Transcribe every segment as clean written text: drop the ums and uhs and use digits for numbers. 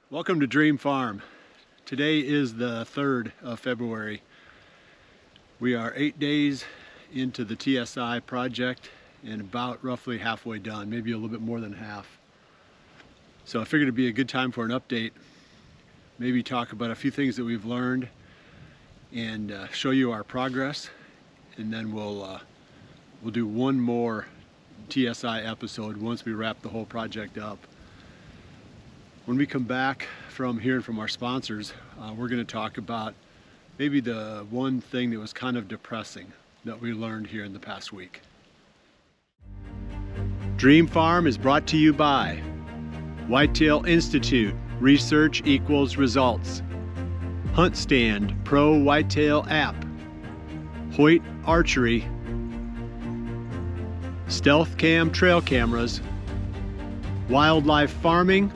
Welcome to Dream Farm. Today is the 3rd of February. We are 8 days into the TSI project and about roughly halfway done, maybe a little bit more than half. So I figured it'd be a good time for an update, maybe talk about a few things that we've learned and show you our progress, and then we'll do one more TSI episode once we wrap the whole project up. When we come back from hearing from our sponsors, we're going to talk about maybe the one thing that was kind of depressing that we learned here in the past week. Dream Farm is brought to you by Whitetail Institute, research equals results. Hunt Stand Pro Whitetail app. Hoyt Archery. Stealth Cam trail cameras. Wildlife Farming,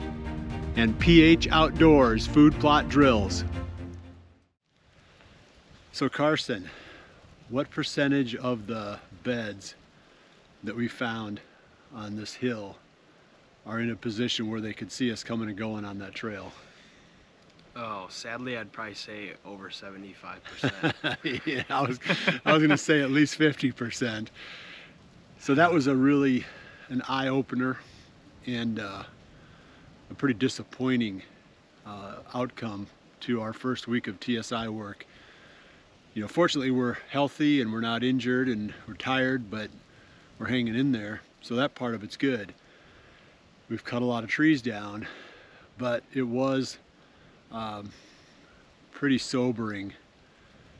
and PH Outdoors food plot drills. So Carson, what percentage of the beds that we found on this hill are in a position where they could see us coming and going on that trail? Oh, sadly, I'd probably say over 75%. Yeah, I was gonna say at least 50%. So that was an eye-opener and a pretty disappointing outcome to our first week of TSI work. You know, fortunately we're healthy and we're not injured and we're tired, but we're hanging in there. So that part of it's good. We've cut a lot of trees down, but it was pretty sobering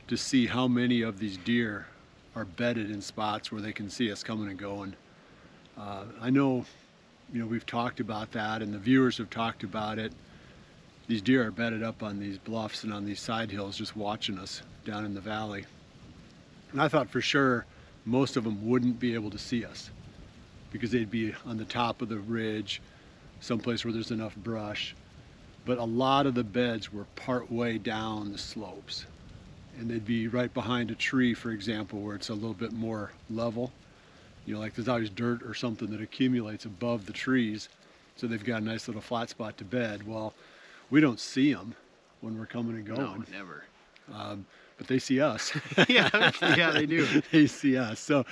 to see how many of these deer are bedded in spots where they can see us coming and going. I know, you know, we've talked about that and the viewers have talked about it. These deer are bedded up on these bluffs and on these side hills just watching us down in the valley. And I thought for sure most of them wouldn't be able to see us because they'd be on the top of the ridge, someplace where there's enough brush. But a lot of the beds were part way down the slopes. And they'd be right behind a tree, for example, where it's a little bit more level. You know, like there's always dirt or something that accumulates above the trees, so they've got a nice little flat spot to bed. Well, we don't see them when we're coming and going. No, never. But they see us. Yeah, they do. They see us. So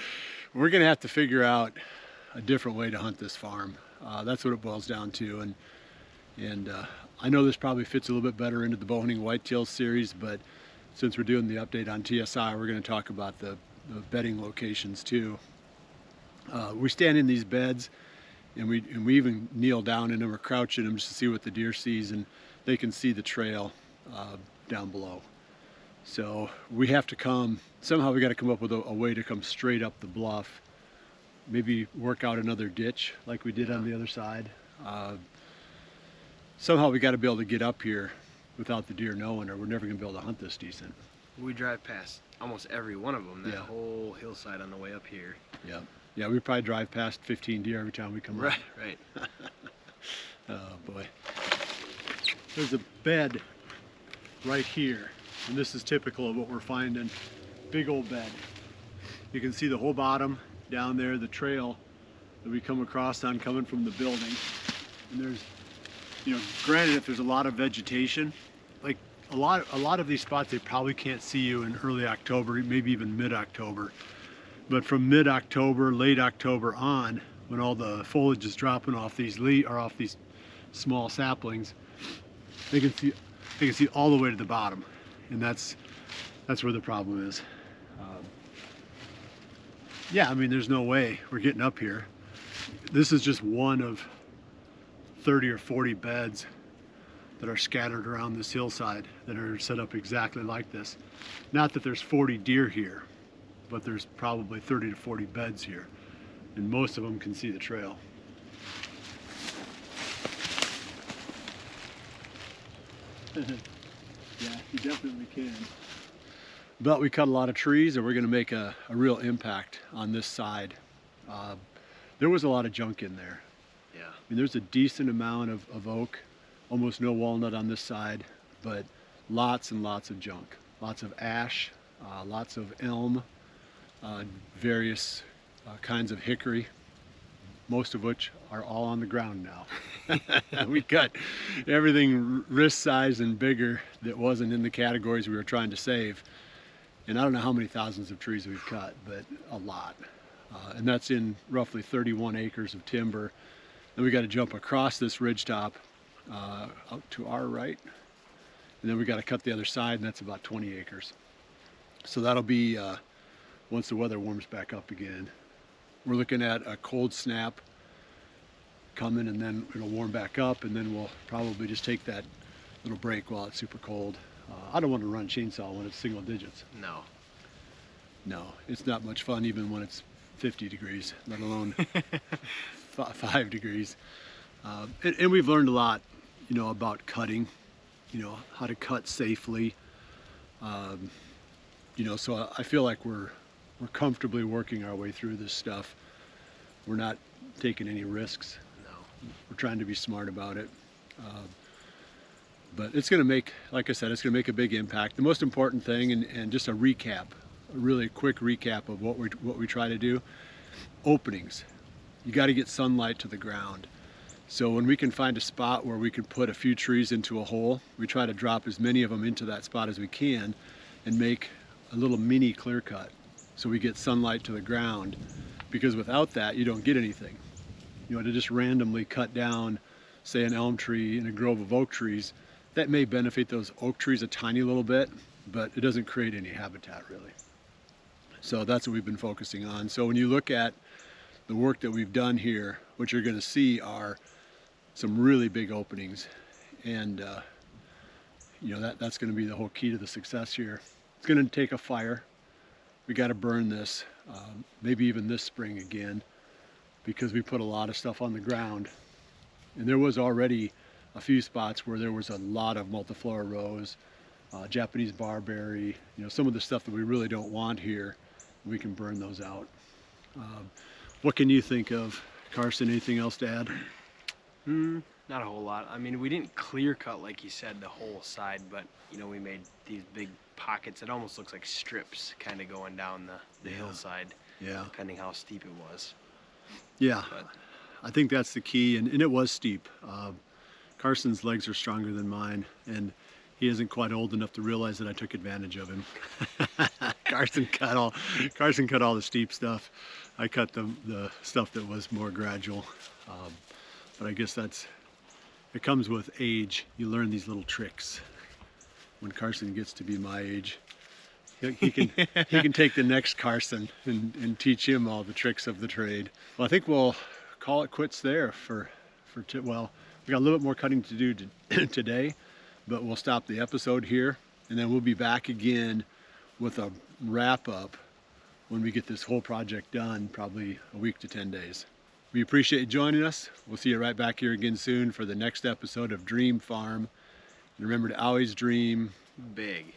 we're gonna have to figure out a different way to hunt this farm. That's what it boils down to. And I know this probably fits a little bit better into the bow hunting whitetail series, but since we're doing the update on TSI, we're gonna talk about the bedding locations too. We stand in these beds and we even kneel down in them or crouch in them just to see what the deer sees, and they can see the trail down below. So we have to somehow we got to come up with a way to come straight up the bluff, maybe work out another ditch like we did on the other side. Somehow we got to be able to get up here without the deer knowing, or we're never gonna be able to hunt this decent. We drive past almost every one of them, that Yeah. whole hillside on the way up here. Yeah. Yeah, we probably drive past 15 deer every time we come up. Right. Oh boy. There's a bed right here, and this is typical of what we're finding. Big old bed. You can see the whole bottom down there, the trail that we come across on coming from the building. And there's, you know, granted, if there's a lot of vegetation, like a lot of these spots, they probably can't see you in early October, maybe even mid-October. But from mid-October, late October on, when all the foliage is dropping off these off these small saplings, they can see all the way to the bottom, and that's where the problem is. Yeah, I mean, there's no way we're getting up here. This is just one of 30 or 40 beds that are scattered around this hillside that are set up exactly like this. Not that there's 40 deer here, but there's probably 30 to 40 beds here, and most of them can see the trail. Yeah, you definitely can. But we cut a lot of trees, and we're gonna make a real impact on this side. There was a lot of junk in there. Yeah. I mean, there's a decent amount of oak, almost no walnut on this side, but lots and lots of junk. Lots of ash, lots of elm, various kinds of hickory, most of which are all on the ground now. We cut everything wrist size and bigger that wasn't in the categories we were trying to save. And I don't know how many thousands of trees we've cut, but a lot. And that's in roughly 31 acres of timber. Then we got to jump across this ridgetop out to our right. And then we got to cut the other side, and that's about 20 acres. So that'll be once the weather warms back up again. We're looking at a cold snap coming, and then it'll warm back up, and then we'll probably just take that little break while it's super cold. I don't want to run chainsaw when it's single digits. No, it's not much fun even when it's 50 degrees, let alone 5 degrees. And we've learned a lot, you know, about cutting, you know, how to cut safely. You know, so I feel like we're comfortably working our way through this stuff. We're not taking any risks. No. We're trying to be smart about it. But it's going to make, like I said, it's going to make a big impact. The most important thing, and just a recap, a really quick recap of what we try to do: openings. You got to get sunlight to the ground. So when we can find a spot where we can put a few trees into a hole, we try to drop as many of them into that spot as we can and make a little mini clear cut so we get sunlight to the ground, because without that you don't get anything. You know, to just randomly cut down, say, an elm tree in a grove of oak trees, that may benefit those oak trees a tiny little bit, but it doesn't create any habitat really. So that's what we've been focusing on. So when you look at the work that we've done here, what you're going to see are some really big openings, and you know, that's going to be the whole key to the success here. It's going to take a fire. We got to burn this, maybe even this spring again, because we put a lot of stuff on the ground, and there was already a few spots where there was a lot of multiflora rose, Japanese barberry, you know, some of the stuff that we really don't want here. We can burn those out. What can you think of, Carson? Anything else to add? Not a whole lot. I mean, we didn't clear cut, like you said, the whole side, but you know, we made these big pockets. It almost looks like strips kind of going down the hillside, depending how steep it was. Yeah, But I think that's the key, and it was steep. Carson's legs are stronger than mine, and he isn't quite old enough to realize that I took advantage of him. Carson cut all the steep stuff. I cut the stuff that was more gradual. But I guess it comes with age. You learn these little tricks. When Carson gets to be my age, he can take the next Carson and teach him all the tricks of the trade. Well, I think we'll call it quits there well, we got a little bit more cutting to do today, but we'll stop the episode here, and then we'll be back again with a wrap up when we get this whole project done, probably a week to 10 days. We appreciate you joining us. We'll see you right back here again soon for the next episode of Dream Farm. And remember to always dream big.